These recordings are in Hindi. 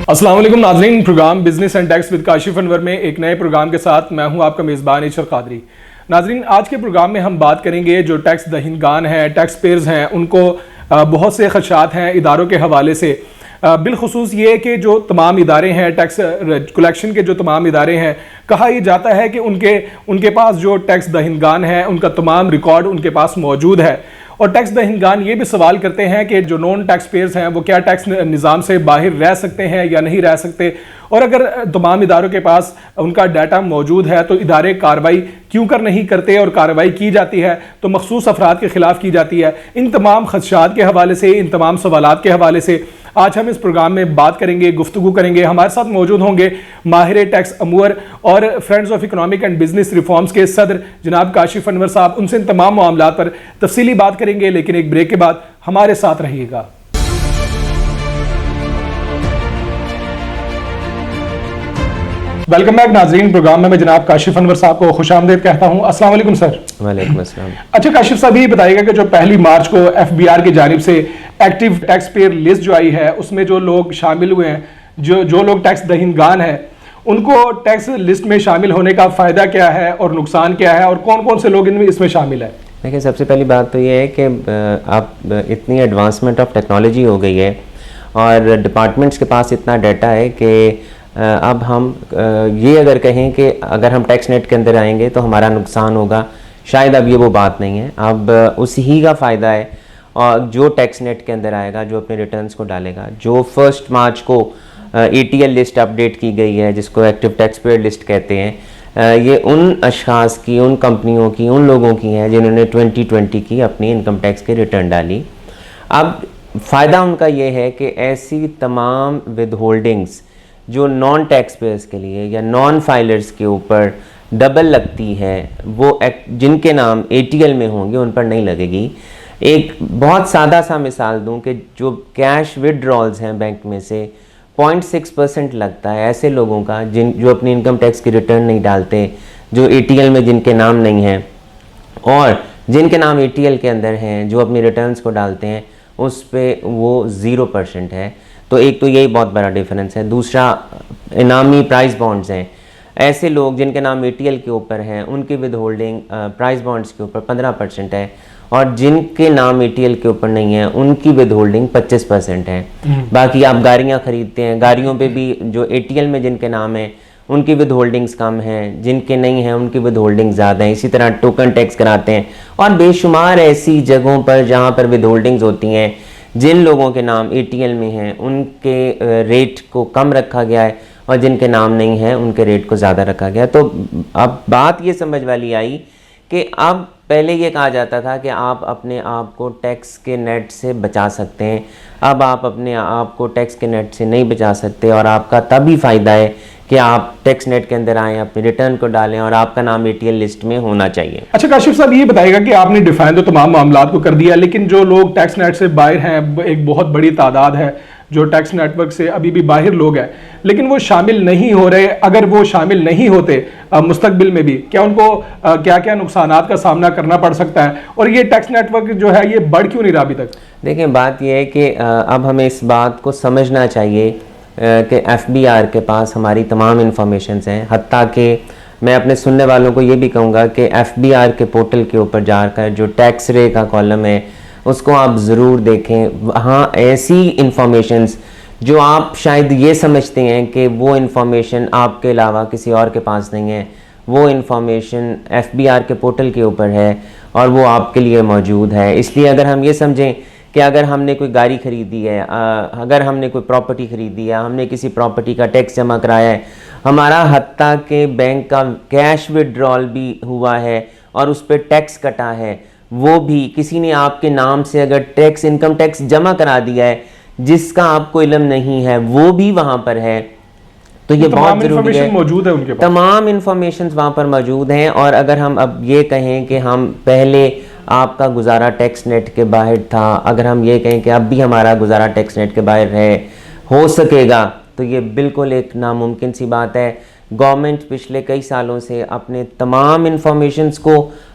अस्सलाम वालेकुम नाज़रीन, program business and tax with Kashif Anwar में एक नए प्रोग्राम के साथ मैं हूं आपका मेज़बान इशर कादरी। नाज़रीन, आज के प्रोग्राम में हम बात करेंगे जो टैक्स दहिंदगान हैं, टैक्स पेयर्स हैं, उनको बहुत से खदशात हैं इदारों के हवाले से। बिलखुसूस ये कि जो तमाम इदारे हैं, टैक्स कलेक्शन के जो तमाम इदारे हैं, कहा यह जाता है कि उनके पास जो टैक्स दहिंदगान है उनका तमाम रिकॉर्ड उनके पास मौजूद है। और टैक्स दहिंदगान ये भी सवाल करते हैं कि जो नॉन टैक्स पेयर्स हैं वो क्या टैक्स निज़ाम से बाहर रह सकते हैं या नहीं रह सकते, और अगर तमाम इदारों के पास उनका डाटा मौजूद है तो इदारे कार्रवाई क्यों कर नहीं करते, और कार्रवाई की जाती है तो मखसूस अफराद के खिलाफ की जाती है। इन तमाम खदशात के हवाले से, इन तमाम सवालात के हवाले से आज हम इस प्रोग्राम में बात करेंगे, गुफ्तगू करेंगे। हमारे साथ मौजूद होंगे माहिर टैक्स अमूर और friends of economic and business reforms के सदर जनाब काशिफ अनवर साहब। उनसे इन तमाम मामलात पर तफसीली बात करेंगे, लेकिन एक ब्रेक के बाद हमारे साथ रहिएगा। वेलकम बैक नाज़रीन, प्रोग्राम में मैं जनाब काशिफ अनवर साहब को खुशामदीद कहता हूं। अस्सलाम वालेकुम सर। वालेकुम अस्सलाम। अच्छा काशिफ साहब, ये बताइएगा कि जो 1 मार्च को FBR की जानिब से एक्टिव टैक्स पेयर लिस्ट जो आई है उसमें जो लोग शामिल हुए हैं, जो लोग टैक्स दहिंदगान है, उनको टैक्स लिस्ट में शामिल होने का फ़ायदा क्या है और नुकसान क्या है, और कौन कौन से लोग इसमें शामिल है? देखिए, सबसे पहली बात तो ये है कि अब इतनी एडवांसमेंट ऑफ टेक्नोलॉजी हो गई है और डिपार्टमेंट्स के पास इतना डाटा है कि अब हम ये अगर कहें कि अगर हम टैक्स नेट के अंदर आएंगे तो हमारा नुकसान होगा, शायद अब ये वो बात नहीं है। अब उसी ही का फ़ायदा है, और जो टैक्स नेट के अंदर आएगा, जो अपने रिटर्न्स को डालेगा, जो 1 मार्च को ATL लिस्ट अपडेट की गई है जिसको एक्टिव टैक्स पेयर लिस्ट कहते हैं, ये उन अशखास की, उन कंपनियों की, उन लोगों की है जिन्होंने 2020 की अपनी इनकम टैक्स की रिटर्न डाली। अब फ़ायदा उनका ये है कि ऐसी तमाम विद होल्डिंग्स जो नॉन टैक्स पेयर्स के लिए या नॉन फाइलर्स के ऊपर डबल लगती है, वो जिनके नाम ATL में होंगे उन पर नहीं लगेगी। एक बहुत सादा सा मिसाल दूं कि जो कैश विड्रॉल्स हैं बैंक में से 0.6% लगता है ऐसे लोगों का जो अपनी इनकम टैक्स की रिटर्न नहीं डालते, जो ATL में जिनके नाम नहीं हैं, और जिनके नाम ATL के अंदर हैं जो अपनी रिटर्न्स को डालते हैं, उस पे वो 0% है। तो एक तो यही बहुत बड़ा डिफरेंस है। दूसरा, इनामी प्राइस बॉन्ड्स हैं, ऐसे लोग जिनके नाम ATL के ऊपर हैं उनकी विद होल्डिंग प्राइस बॉन्ड्स के ऊपर 15% है, और जिनके नाम ATL के ऊपर नहीं है उनकी विद होल्डिंग 25% है। बाकी आप गाड़ियाँ खरीदते हैं, गाड़ियों पे भी जो ATL में जिनके नाम है उनकी विद होल्डिंग्स कम हैं, जिनके नहीं हैं उनकी विद होल्डिंग ज़्यादा है। इसी तरह टोकन टैक्स कराते हैं, और बेशुमार ऐसी जगहों पर जहाँ पर विद होल्डिंग्स होती हैं, जिन लोगों के नाम ATL में हैं उनके रेट को कम रखा गया है, और जिनके नाम नहीं हैं उनके रेट को ज़्यादा रखा गया है। तो अब बात ये समझ वाली आई कि अब पहले ये कहा जाता था कि आप अपने आप को टैक्स के नेट से बचा सकते हैं, अब आप अपने आप को टैक्स के नेट से नहीं बचा सकते, और आपका तभी फ़ायदा है कि आप टैक्स नेट के अंदर आएँ, अपने रिटर्न को डालें, और आपका नाम ATL लिस्ट में होना चाहिए। अच्छा काशिफ साहब, ये बताइएगा कि आपने डिफाइन तो तमाम मामलात को कर दिया, लेकिन जो लोग टैक्स नेट से बाहर हैं, एक बहुत बड़ी तादाद है जो टैक्स नेटवर्क से अभी भी बाहर लोग हैं, लेकिन वो शामिल नहीं हो रहे। अगर वो शामिल नहीं होते मुस्तकबिल में भी, क्या उनको क्या क्या नुकसानात का सामना करना पड़ सकता है, और ये टैक्स नेटवर्क जो है ये बढ़ क्यों नहीं रहा अभी तक? देखिए, बात यह है कि अब हमें इस बात को समझना चाहिए कि FBR के पास हमारी तमाम इंफॉर्मेशंस हैं। हत्ता कि मैं अपने सुनने वालों को ये भी कहूँगा कि FBR के पोर्टल के ऊपर जाकर जो टैक्स रे का कॉलम है उसको आप ज़रूर देखें। वहाँ ऐसी इंफॉर्मेशंस जो आप शायद ये समझते हैं कि वो इंफॉर्मेशन आपके अलावा किसी और के पास नहीं है, वो इंफॉर्मेशन FBR के पोर्टल के ऊपर है और वो आपके लिए मौजूद है। इसलिए अगर हम ये समझें कि अगर हमने कोई गाड़ी खरीदी है, अगर हमने कोई प्रॉपर्टी खरीदी है, हमने किसी प्रॉपर्टी का टैक्स जमा कराया है, हमारा हत्ता के बैंक का कैश विड्रॉल भी हुआ है और उस पर टैक्स कटा है, वो भी किसी ने आपके नाम से अगर टैक्स, इनकम टैक्स जमा करा दिया है जिसका आपको इल्म नहीं है, वो भी वहाँ पर है। तो ये बहुत जरूरी है, मौजूद है उनके पास, तमाम इंफॉर्मेशन वहाँ पर मौजूद हैं। और अगर हम अब ये कहें कि हम पहले आपका गुजारा टैक्स नेट के बाहर था, अगर हम ये कहें कि अब भी हमारा गुजारा टैक्स नेट के बाहर है, हो सकेगा, तो ये बिल्कुल एक नामुमकिन सी बात है। गवर्नमेंट पिछले कई सालों से अपने तमाम इंफॉर्मेशंस को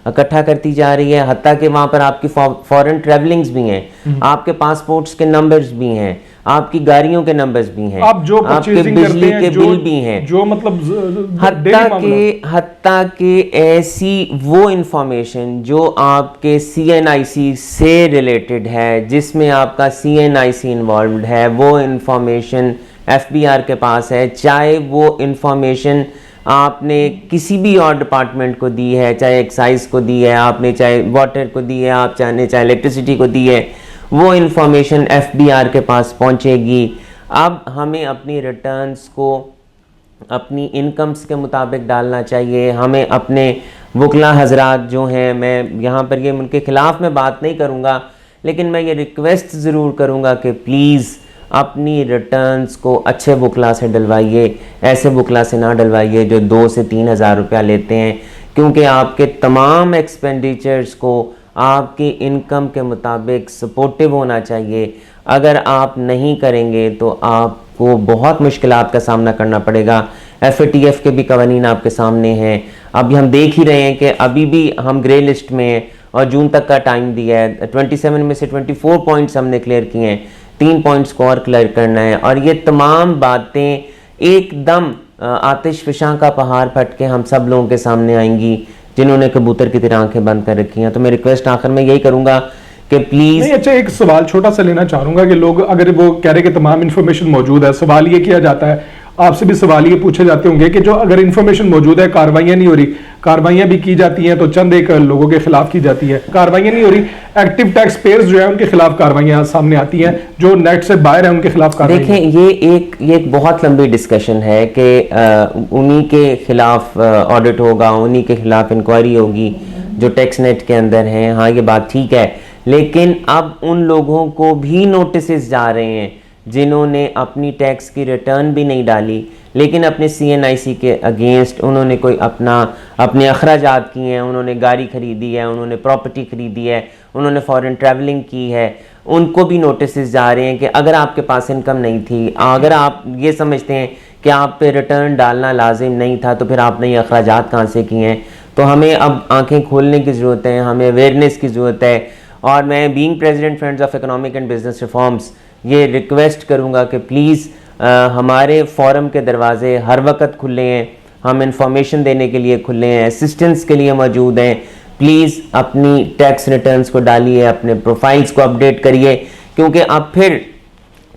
इकट्ठा करती जा रही है, हत्ता कि वहाँ पर आपकी फॉरेन ट्रैवलिंग्स भी हैं, आपके पासपोर्ट्स के नंबर्स भी हैं, आपकी गाड़ियों के नंबर्स भी हैं, आप जो आपके purchasing बिजली करते हैं, के जो बिल भी हैं, जो मतलब हत्ता के ऐसी वो इंफॉर्मेशन जो आपके CNIC से रिलेटेड है, जिसमें आपका CNIC इन्वॉल्व है, वो इंफॉर्मेशन FBR के पास है, चाहे वो इंफॉर्मेशन आपने किसी भी और डिपार्टमेंट को दी है, चाहे एक्साइज को दी है आपने, चाहे वाटर को दी है आप चाहे इलेक्ट्रिसिटी को दी है, वो इंफॉर्मेशन FBR के पास पहुंचेगी। अब हमें अपनी रिटर्न्स को अपनी इनकम्स के मुताबिक डालना चाहिए। हमें अपने वकला हजरात जो हैं, मैं यहाँ पर ये उनके ख़िलाफ़ मैं बात नहीं करूँगा, लेकिन मैं ये रिक्वेस्ट ज़रूर करूँगा कि प्लीज़ अपनी रिटर्न्स को अच्छे वकला से डलवाइए, ऐसे वकला से ना डलवाइए जो 2 से 3 हज़ार रुपया लेते हैं, क्योंकि आपके तमाम एक्सपेंडिचर्स को आपकी इनकम के मुताबिक सपोर्टिव होना चाहिए। अगर आप नहीं करेंगे तो आपको बहुत मुश्किलात का सामना करना पड़ेगा। FATF के भी कवानीन आपके सामने हैं। अभी हम देख ही रहे हैं कि अभी भी हम ग्रे लिस्ट में हैं और जून तक का टाइम दिया है। 27 में से 24 पॉइंट्स हमने क्लियर किए हैं, 3 पॉइंट्स को और क्लियर करना है। और ये तमाम बातें एकदम आतिश फिशां का पहाड़ फट के हम सब लोगों के सामने आएंगी जिन्होंने कबूतर की तरह आंखें बंद कर रखी हैं। तो मैं रिक्वेस्ट आखिर में यही करूंगा कि प्लीज। नहीं, अच्छा एक सवाल छोटा सा लेना चाहूंगा कि लोग अगर वो कह रहे कि तमाम इन्फॉर्मेशन मौजूद है, सवाल ये किया जाता है, आपसे भी सवाल ये पूछे जाते होंगे कि जो अगर इन्फॉर्मेशन मौजूद है, कार्रवाइयां नहीं हो रही, कार्रवाइयां भी की जाती हैं तो चंद एक लोगों के खिलाफ की जाती है, कार्रवाइयां नहीं हो रही, एक्टिव टैक्स पेयर्स जो है उनके खिलाफ कार्रवाइयां सामने आती हैं, जो नेट से बाहर है उनके खिलाफ कार्रवाई। देखें, ये एक बहुत लंबी डिस्कशन है कि उन्हीं के खिलाफ ऑडिट होगा, उन्हीं के खिलाफ इंक्वायरी होगी जो टैक्स नेट के अंदर हैं। हाँ, ये बात ठीक है, लेकिन अब उन लोगों को भी नोटिस जा रहे हैं जिन्होंने अपनी टैक्स की रिटर्न भी नहीं डाली, लेकिन अपने CNIC के अगेंस्ट उन्होंने कोई अपने अखराजात किए हैं, उन्होंने गाड़ी खरीदी है, उन्होंने प्रॉपर्टी खरीदी है, उन्होंने फॉरेन ट्रैवलिंग की है, उनको भी नोटिस जा रहे हैं कि अगर आपके पास इनकम नहीं थी, अगर आप ये समझते हैं कि आप पे रिटर्न डालना लाजिम नहीं था, तो फिर आपने ये अखराजात कहाँ से किए हैं। तो हमें अब आंखें खोलने की ज़रूरत है, हमें अवेयरनेस की ज़रूरत है। और मैं being president friends of economic and business reforms ये रिक्वेस्ट करूँगा कि प्लीज़ हमारे फोरम के दरवाजे हर वक्त खुले हैं, हम इंफॉर्मेशन देने के लिए खुले हैं, असिस्टेंस के लिए मौजूद हैं। प्लीज़ अपनी टैक्स रिटर्न्स को डालिए, अपने प्रोफाइल्स को अपडेट करिए, क्योंकि अब फिर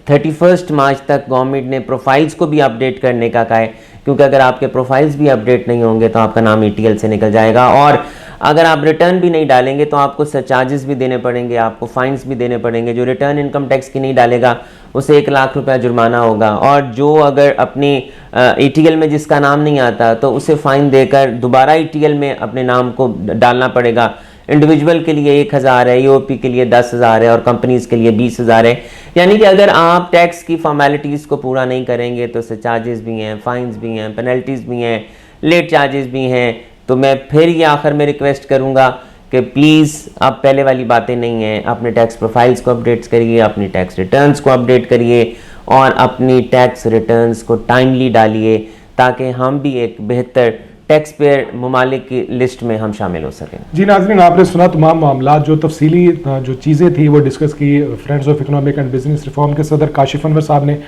31 मार्च तक गवर्नमेंट ने प्रोफाइल्स को भी अपडेट करने का कहा है, क्योंकि अगर आपके प्रोफाइल्स भी अपडेट नहीं होंगे तो आपका नाम ETL से निकल जाएगा। और अगर आप रिटर्न भी नहीं डालेंगे तो आपको सरचार्जेस भी देने पड़ेंगे, आपको फाइन्स भी देने पड़ेंगे। जो रिटर्न इनकम टैक्स की नहीं डालेगा उसे 1 लाख रुपया जुर्माना होगा, और जो अगर अपनी ETL में जिसका नाम नहीं आता तो उसे फ़ाइन देकर दोबारा ETL में अपने नाम को डालना पड़ेगा। इंडिविजुअल के लिए 1000 है, EOP के लिए 10,000 है और कंपनीज के लिए 20,000 है। यानी कि अगर आप टैक्स की फॉर्मेलिटीज़ को पूरा नहीं करेंगे तो चार्जेस भी हैं, फाइन्स भी हैं, पेनल्टीज़ भी हैं, लेट चार्जेस भी हैं। तो मैं फिर ये आखिर में रिक्वेस्ट करूँगा कि प्लीज़ अब पहले वाली बातें नहीं हैं, अपने टैक्स प्रोफाइल्स को अपडेट करिए, अपनी टैक्स रिटर्न्स को अपडेट करिए और अपनी टैक्स रिटर्न्स को टाइमली डालिए, ताकि हम भी एक बेहतर टैक्स पेयर ममालिक की लिस्ट में हम शामिल हो सकें। जी नाज़रीन, आपने सुना तमाम मामला, जो तफसीली जो चीज़ें थी वो डिस्कस की friends of economic and business reform के सदर काशिफ अनवर साहब ने।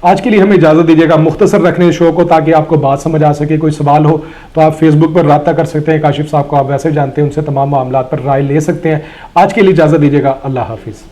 आज के लिए हमें इजाज़त दीजिएगा, मुख्तसर रखने शो को, ताकि आपको बात समझ आ सके। कोई सवाल हो तो आप फेसबुक पर रब्ता कर सकते हैं, काशिफ साहब को आप वैसे जानते हैं, उनसे तमाम मामला पर राय ले सकते हैं। आज के लिए इजाज़त दीजिएगा, अल्लाह हाफिज़।